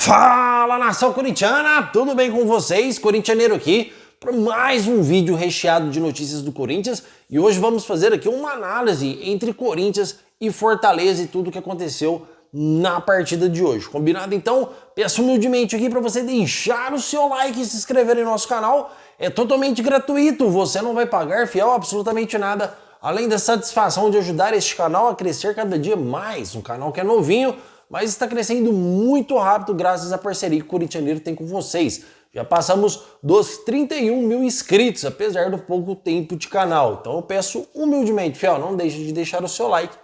Fala, nação corintiana, tudo bem com vocês? Corintianeiro aqui para mais um vídeo recheado de notícias do Corinthians e hoje vamos fazer aqui uma análise entre Corinthians e Fortaleza e tudo o que aconteceu na partida de hoje. Combinado? Então, peço humildemente aqui para você deixar o seu like e se inscrever em nosso canal. É totalmente gratuito, você não vai pagar, fiel, absolutamente nada, além da satisfação de ajudar este canal a crescer cada dia mais. Um canal que é novinho, mas está crescendo muito rápido graças à parceria que o Corintianeiro tem com vocês. Já passamos dos 31 mil inscritos, apesar do pouco tempo de canal. Então eu peço humildemente, fiel, não deixe de deixar o seu like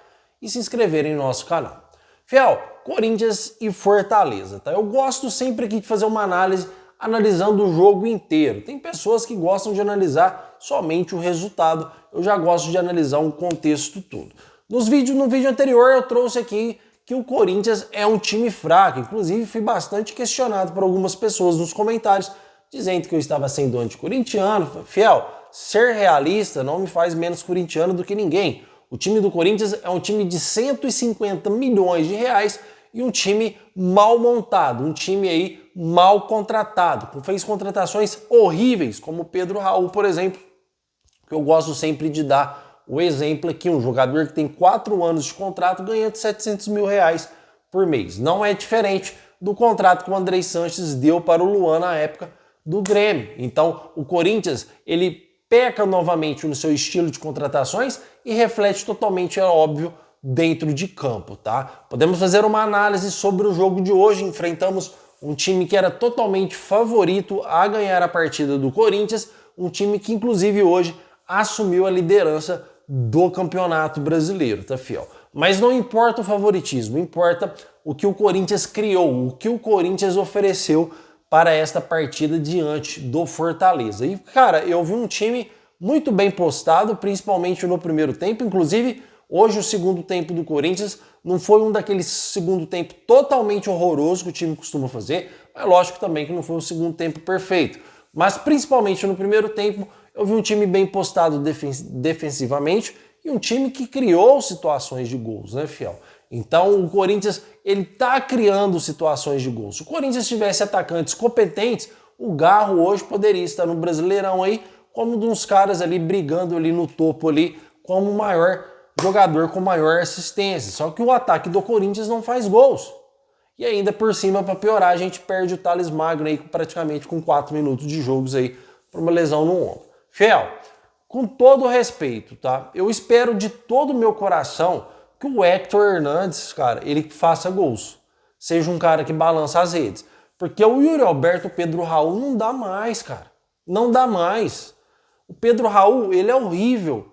e se inscrever em nosso canal. Fiel, Corinthians e Fortaleza, tá? Eu gosto sempre aqui de fazer uma análise analisando o jogo inteiro. Tem pessoas que gostam de analisar somente o resultado. Eu já gosto de analisar um contexto todo. No vídeo anterior eu trouxe aqui que o Corinthians é um time fraco. Inclusive, fui bastante questionado por algumas pessoas nos comentários, dizendo que eu estava sendo anticorintiano. Fiel, ser realista não me faz menos corintiano do que ninguém. O time do Corinthians é um time de 150 milhões de reais e um time mal montado, um time aí mal contratado. Fez contratações horríveis, como o Pedro Raul, por exemplo, que eu gosto sempre de dar o exemplo aqui, um jogador que tem 4 anos de contrato ganhando 700 mil reais por mês. Não é diferente do contrato que o Andrei Sanches deu para o Luan na época do Grêmio. Então o Corinthians, ele peca novamente no seu estilo de contratações e reflete totalmente, é óbvio, dentro de campo, tá? Podemos fazer uma análise sobre o jogo de hoje. Enfrentamos um time que era totalmente favorito a ganhar a partida do Corinthians, um time que inclusive hoje assumiu a liderança do Campeonato Brasileiro, tá, fiel? Mas não importa o favoritismo, importa o que o Corinthians criou, o que o Corinthians ofereceu para esta partida diante do Fortaleza. E, cara, eu vi um time muito bem postado, principalmente no primeiro tempo. Inclusive, hoje o segundo tempo do Corinthians não foi um daqueles segundo tempo totalmente horroroso que o time costuma fazer, mas lógico também que não foi um segundo tempo perfeito. Mas principalmente no primeiro tempo, eu vi um time bem postado defensivamente e um time que criou situações de gols, né, fiel? Então o Corinthians, ele tá criando situações de gols. Se o Corinthians tivesse atacantes competentes, o Garro hoje poderia estar no Brasileirão aí como um dos caras ali brigando ali no topo ali como o maior jogador com maior assistência. Só que o ataque do Corinthians não faz gols. E ainda por cima, para piorar, a gente perde o Thales Magno aí praticamente com 4 minutos de jogos aí por uma lesão no ombro. Fiel, com todo o respeito, tá? Eu espero de todo o meu coração que o Héctor Hernandes, cara, ele faça gols. Seja um cara que balança as redes. Porque o Yuri Alberto, o Pedro Raul, não dá mais, cara. Não dá mais. O Pedro Raul, ele é horrível.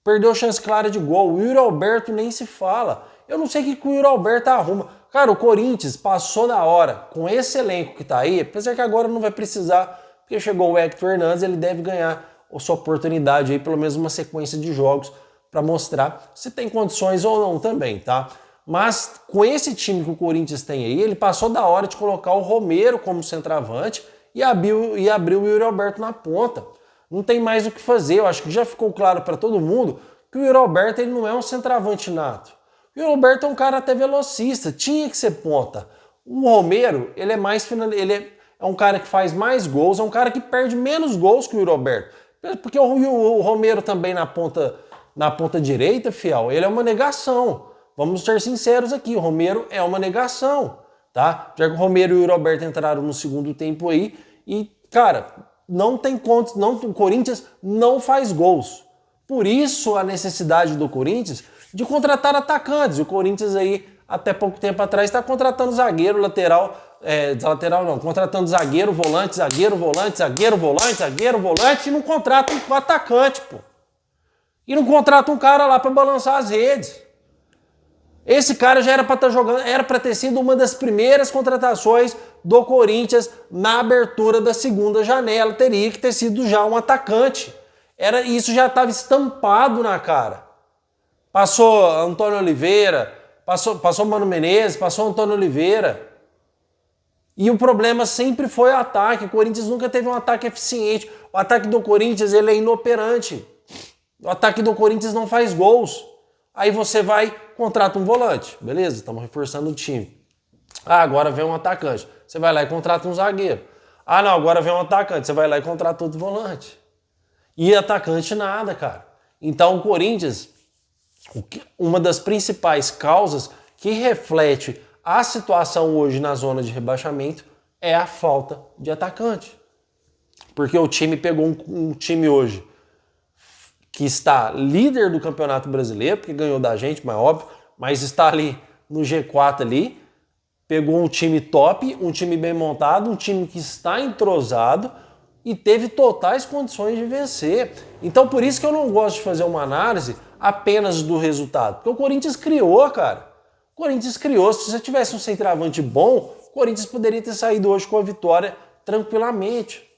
Perdeu chance clara de gol. O Yuri Alberto nem se fala. Eu não sei o que o Yuri Alberto arruma. Cara, o Corinthians passou da hora. Com esse elenco que tá aí, apesar que agora não vai precisar, porque chegou o Héctor Hernandes, ele deve ganhar a sua oportunidade aí, pelo menos uma sequência de jogos para mostrar se tem condições ou não também, tá? Mas com esse time que o Corinthians tem aí, ele passou da hora de colocar o Romero como centroavante e abriu o Yuri Alberto na ponta. Não tem mais o que fazer. Eu acho que já ficou claro para todo mundo que o Yuri Alberto, ele não é um centroavante nato. O Yuri Alberto é um cara até velocista, tinha que ser ponta. O Romero, ele é mais é um cara que faz mais gols, é um cara que perde menos gols que o Yuri Alberto. Porque o Romero também na ponta direita, fiel, ele é uma negação. Vamos ser sinceros aqui, o Romero é uma negação, tá? Já que o Romero e o Yuri Alberto entraram no segundo tempo aí e, cara, não tem contas, o Corinthians não faz gols. Por isso a necessidade do Corinthians de contratar atacantes. O Corinthians aí, até pouco tempo atrás, está contratando zagueiro, contratando zagueiro, volante, e não contrata um atacante, pô. E não contrata um cara lá para balançar as redes. Esse cara já era para estar jogando, era para ter sido uma das primeiras contratações do Corinthians na abertura da segunda janela. Teria que ter sido já um atacante. Isso já estava estampado na cara. Passou Antônio Oliveira, passou Mano Menezes, passou Antônio Oliveira. E o problema sempre foi o ataque. O Corinthians nunca teve um ataque eficiente. O ataque do Corinthians, ele é inoperante. O ataque do Corinthians não faz gols. Aí você vai, contrata um volante. Beleza, estamos reforçando o time. Ah, agora vem um atacante. Você vai lá e contrata um zagueiro. Ah, não, agora vem um atacante. Você vai lá e contrata outro volante. E atacante nada, cara. Então o Corinthians, uma das principais causas que reflete a situação hoje na zona de rebaixamento é a falta de atacante. Porque o time pegou um time hoje que está líder do Campeonato Brasileiro, porque ganhou da gente, mas óbvio, mas está ali no G4 ali, pegou um time top, um time bem montado, um time que está entrosado e teve totais condições de vencer. Então por isso que eu não gosto de fazer uma análise apenas do resultado, porque o Corinthians criou, cara. O Corinthians criou, se você tivesse um centroavante bom, o Corinthians poderia ter saído hoje com a vitória tranquilamente.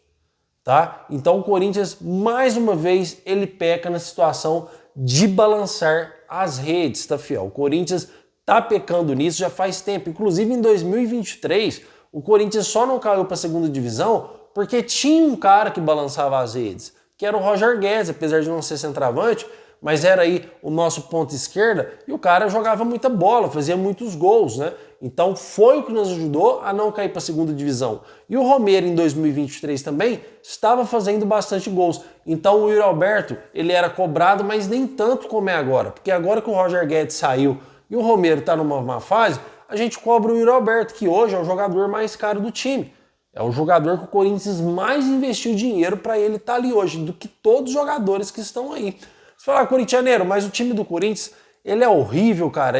Tá? Então o Corinthians, mais uma vez, ele peca na situação de balançar as redes, tá, fiel? O Corinthians tá pecando nisso já faz tempo. Inclusive em 2023, o Corinthians só não caiu para a segunda divisão porque tinha um cara que balançava as redes, que era o Roger Guedes, apesar de não ser centroavante, mas era aí o nosso ponta esquerda e o cara jogava muita bola, fazia muitos gols, né? Então foi o que nos ajudou a não cair para a segunda divisão. E o Romero em 2023 também estava fazendo bastante gols. Então o Yuri Alberto, ele era cobrado, mas nem tanto como é agora. Porque agora que o Roger Guedes saiu e o Romero está numa má fase, a gente cobra o Yuri Alberto, que hoje é o jogador mais caro do time. É o jogador que o Corinthians mais investiu dinheiro para ele estar ali hoje, do que todos os jogadores que estão aí. Você fala, corintianeiro, mas o time do Corinthians, ele é horrível, cara.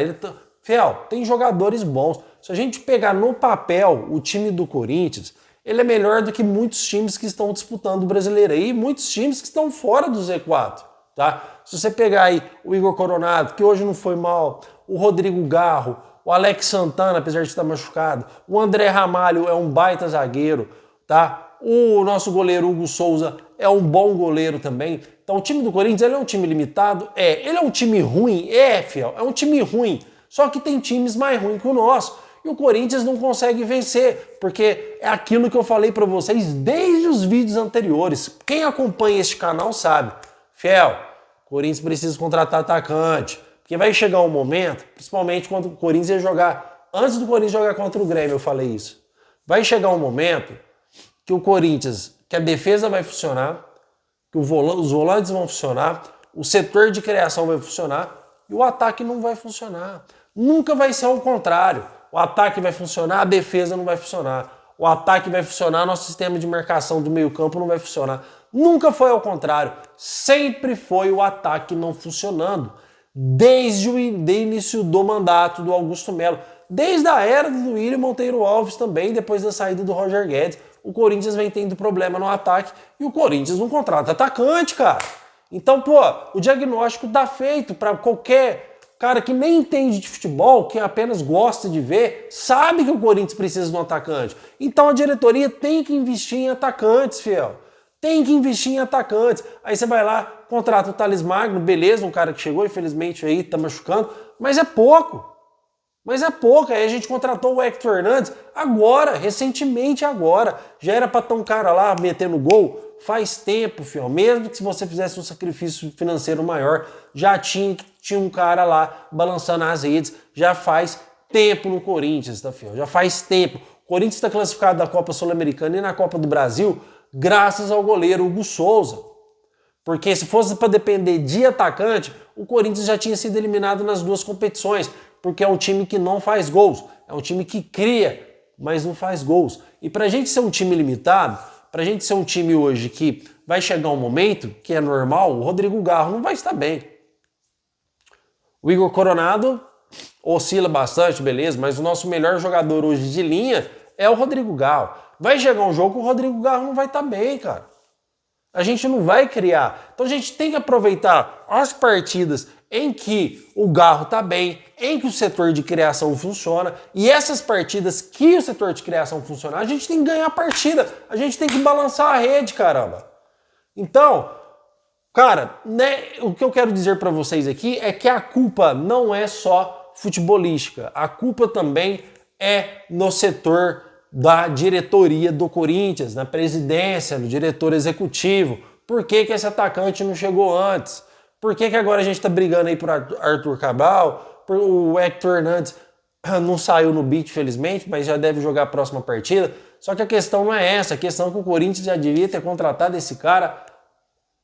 Fiel, tem jogadores bons. Se a gente pegar no papel o time do Corinthians, ele é melhor do que muitos times que estão disputando o Brasileiro aí, e muitos times que estão fora do Z4, tá? Se você pegar aí o Igor Coronado, que hoje não foi mal, o Rodrigo Garro, o Alex Santana, apesar de estar machucado, o André Ramalho é um baita zagueiro, tá? O nosso goleiro Hugo Souza é um bom goleiro também. Então o time do Corinthians, ele é um time limitado? É. Ele é um time ruim? É, fiel, é um time ruim. Só que tem times mais ruins que o nosso. E o Corinthians não consegue vencer, porque é aquilo que eu falei para vocês desde os vídeos anteriores. Quem acompanha este canal sabe. Fiel, o Corinthians precisa contratar atacante. Porque vai chegar um momento, principalmente quando o Corinthians ia jogar, antes do Corinthians jogar contra o Grêmio, eu falei isso. Vai chegar um momento que o Corinthians, que a defesa vai funcionar, que os volantes vão funcionar, o setor de criação vai funcionar e o ataque não vai funcionar. Nunca vai ser ao contrário. O ataque vai funcionar, a defesa não vai funcionar. O ataque vai funcionar, nosso sistema de marcação do meio-campo não vai funcionar. Nunca foi ao contrário. Sempre foi o ataque não funcionando. Desde o início do mandato do Augusto Melo. Desde a era do William Monteiro Alves também, depois da saída do Roger Guedes. O Corinthians vem tendo problema no ataque e o Corinthians não contrata atacante, cara. Então, pô, o diagnóstico tá feito para qualquer cara que nem entende de futebol, que apenas gosta de ver, sabe que o Corinthians precisa de um atacante. Então a diretoria tem que investir em atacantes, fiel. Tem que investir em atacantes. Aí você vai lá, contrata o Thales Magno, beleza, um cara que chegou, infelizmente aí tá machucando, mas é pouco. Mas é pouco. Aí a gente contratou o Hector Hernandes agora, recentemente agora. Já era pra ter um cara lá metendo gol faz tempo, fiel. Mesmo que se você fizesse um sacrifício financeiro maior, já tinha um cara lá balançando as redes. Já faz tempo no Corinthians, tá, fiel? Já faz tempo. O Corinthians está classificado da Copa Sul-Americana e na Copa do Brasil graças ao goleiro Hugo Souza. Porque se fosse para depender de atacante, o Corinthians já tinha sido eliminado nas duas competições, porque é um time que não faz gols, é um time que cria, mas não faz gols. E para a gente ser um time limitado, para a gente ser um time hoje que vai chegar um momento, que é normal, o Rodrigo Garro não vai estar bem. O Igor Coronado oscila bastante, beleza, mas o nosso melhor jogador hoje de linha é o Rodrigo Garro. Vai chegar um jogo que o Rodrigo Garro não vai estar bem, cara. A gente não vai criar. Então a gente tem que aproveitar as partidas em que o Garro está bem, em que o setor de criação funciona, e essas partidas que o setor de criação funciona, a gente tem que ganhar a partida, a gente tem que balançar a rede, caramba. Então, cara, né, o que eu quero dizer para vocês aqui é que a culpa não é só futebolística, a culpa também é no setor da diretoria do Corinthians, na presidência, no diretor executivo. Por que esse atacante não chegou antes? Por que agora a gente está brigando aí por Arthur Cabral, por o Hector Hernandes? não saiu no beat, felizmente, mas já deve jogar a próxima partida. Só que a questão não é essa, a questão é que o Corinthians já devia ter contratado esse cara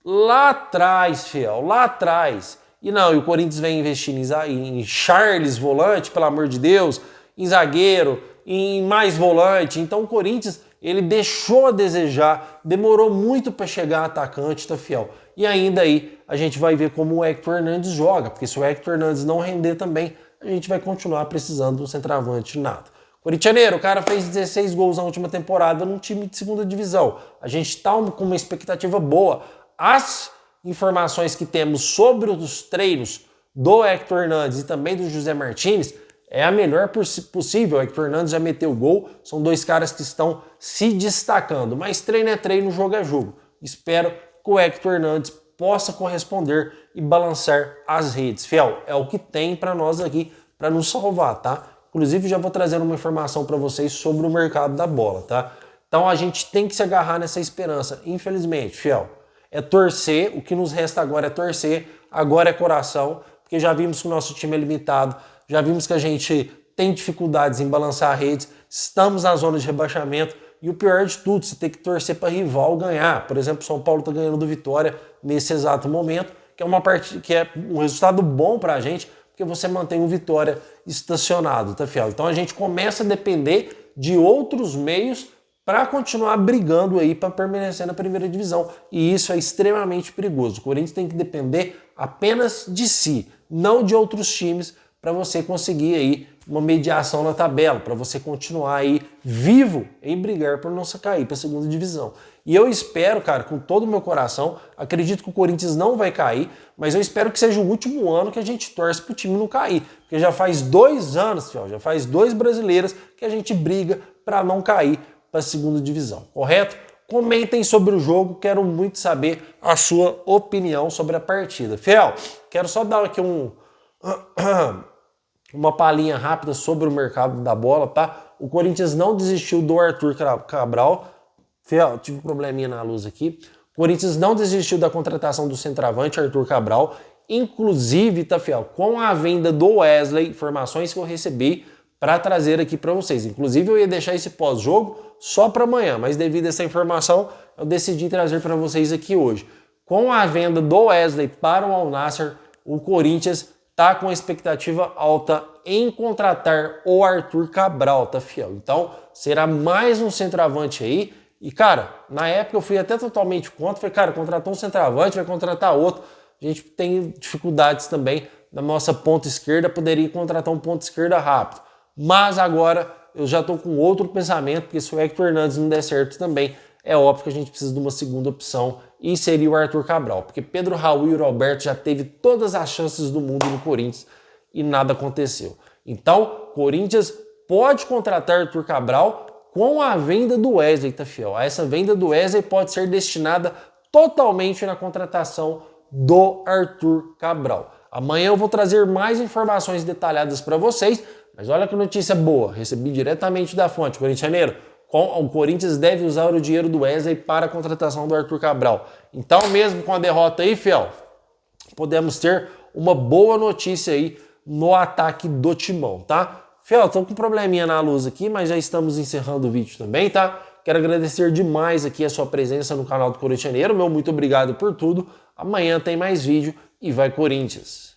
lá atrás, fiel, lá atrás. E não, e o Corinthians vem investindo em Charles, volante, pelo amor de Deus, em zagueiro, em mais volante. Então o Corinthians, ele deixou a desejar, demorou muito para chegar atacante, tá, fiel? E ainda aí a gente vai ver como o Hector Hernandes joga, porque se o Hector Hernandes não render também, a gente vai continuar precisando de um centroavante nato. Corintianeiro, o cara fez 16 gols na última temporada num time de segunda divisão. A gente tá com uma expectativa boa. As informações que temos sobre os treinos do Hector Hernandes e também do José Martínez é a melhor possível. O Hector Hernandes já meteu gol, são dois caras que estão se destacando. Mas treino é treino, jogo é jogo. Espero que o Hector Hernandes possa corresponder e balançar as redes. Fiel, é o que tem para nós aqui para nos salvar, tá? Inclusive já vou trazer uma informação para vocês sobre o mercado da bola, tá? Então a gente tem que se agarrar nessa esperança, infelizmente, fiel. É torcer, o que nos resta agora é torcer, agora é coração, porque já vimos que o nosso time é limitado, já vimos que a gente tem dificuldades em balançar redes, estamos na zona de rebaixamento e o pior de tudo, você tem que torcer para rival ganhar. Por exemplo, o São Paulo está ganhando do Vitória nesse exato momento, que é uma partida que é um resultado bom para a gente, porque você mantém o Vitória estacionado, tá, fiel? Então a gente começa a depender de outros meios para continuar brigando aí para permanecer na primeira divisão. E isso é extremamente perigoso. O Corinthians tem que depender apenas de si, não de outros times, para você conseguir aí uma mediação na tabela, para você continuar aí vivo em brigar por não cair para a segunda divisão. E eu espero, cara, com todo o meu coração, acredito que o Corinthians não vai cair, mas eu espero que seja o último ano que a gente torce para o time não cair. Porque já faz 2 anos, fiel, já faz 2 brasileiros que a gente briga para não cair para a segunda divisão, correto? Comentem sobre o jogo, quero muito saber a sua opinião sobre a partida. Fiel, quero só dar aqui uma palhinha rápida sobre o mercado da bola, tá? O Corinthians não desistiu do Arthur Cabral. Fiel, tive um probleminha na luz aqui. O Corinthians não desistiu da contratação do centroavante Arthur Cabral. Inclusive, tá, fiel, com a venda do Wesley, informações que eu recebi para trazer aqui para vocês. Inclusive, eu ia deixar esse pós-jogo só para amanhã, mas devido a essa informação, eu decidi trazer para vocês aqui hoje. Com a venda do Wesley para o Al Nassr, o Corinthians tá com expectativa alta em contratar o Arthur Cabral, tá, fiel? Então, será mais um centroavante aí. E, cara, na época eu fui até totalmente contra. Falei, cara, contratou um centroavante, vai contratar outro. A gente tem dificuldades também na nossa ponta esquerda, poderia contratar um ponta esquerda rápido. Mas agora eu já estou com outro pensamento, porque se o Hector Hernandes não der certo também, é óbvio que a gente precisa de uma segunda opção e seria o Arthur Cabral, porque Pedro Raul e o Roberto já teve todas as chances do mundo no Corinthians e nada aconteceu. Então, Corinthians pode contratar Arthur Cabral com a venda do Wesley, tá, fiel? Essa venda do Wesley pode ser destinada totalmente na contratação do Arthur Cabral. Amanhã eu vou trazer mais informações detalhadas para vocês, mas olha que notícia boa, recebi diretamente da fonte, corintianeiro. O Corinthians deve usar o dinheiro do Wesley para a contratação do Arthur Cabral. Então, mesmo com a derrota aí, fiel, podemos ter uma boa notícia aí no ataque do Timão, tá? Fiel, tô com um probleminha na luz aqui, mas já estamos encerrando o vídeo também, tá? Quero agradecer demais aqui a sua presença no canal do Corintianeiro. Meu muito obrigado por tudo. Amanhã tem mais vídeo e vai Corinthians!